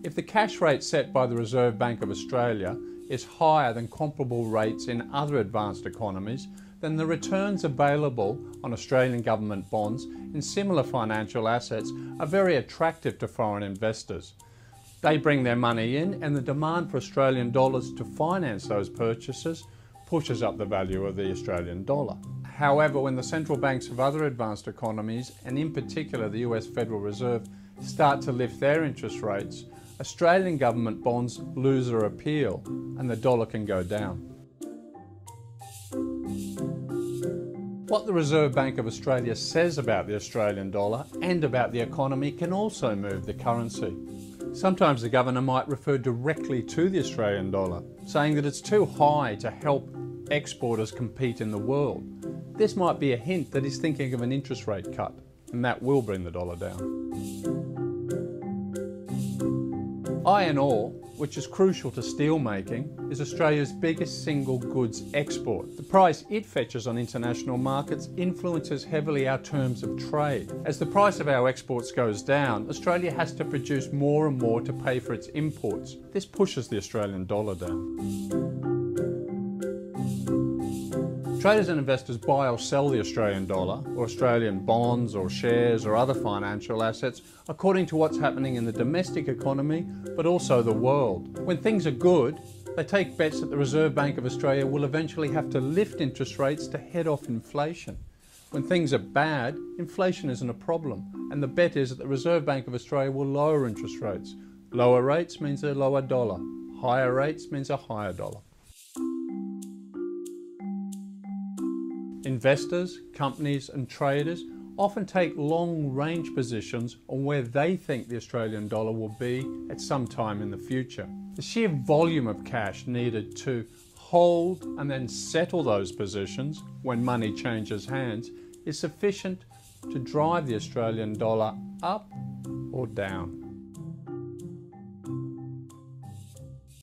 If the cash rate set by the Reserve Bank of Australia is higher than comparable rates in other advanced economies, then the returns available on Australian government bonds in similar financial assets are very attractive to foreign investors. They bring their money in, and the demand for Australian dollars to finance those purchases pushes up the value of the Australian dollar. However, when the central banks of other advanced economies, and in particular the US Federal Reserve, start to lift their interest rates, Australian government bonds lose their appeal and the dollar can go down. What the Reserve Bank of Australia says about the Australian dollar and about the economy can also move the currency. Sometimes the governor might refer directly to the Australian dollar, saying that it's too high to help exporters compete in the world. This might be a hint that he's thinking of an interest rate cut, and that will bring the dollar down. Iron ore, which is crucial to steel making, is Australia's biggest single goods export. The price it fetches on international markets influences heavily our terms of trade. As the price of our exports goes down, Australia has to produce more and more to pay for its imports. This pushes the Australian dollar down. Traders and investors buy or sell the Australian dollar, or Australian bonds or shares or other financial assets according to what's happening in the domestic economy, but also the world. When things are good, they take bets that the Reserve Bank of Australia will eventually have to lift interest rates to head off inflation. When things are bad, inflation isn't a problem, and the bet is that the Reserve Bank of Australia will lower interest rates. Lower rates means a lower dollar. Higher rates means a higher dollar. Investors, companies and traders often take long-range positions on where they think the Australian dollar will be at some time in the future. The sheer volume of cash needed to hold and then settle those positions when money changes hands is sufficient to drive the Australian dollar up or down.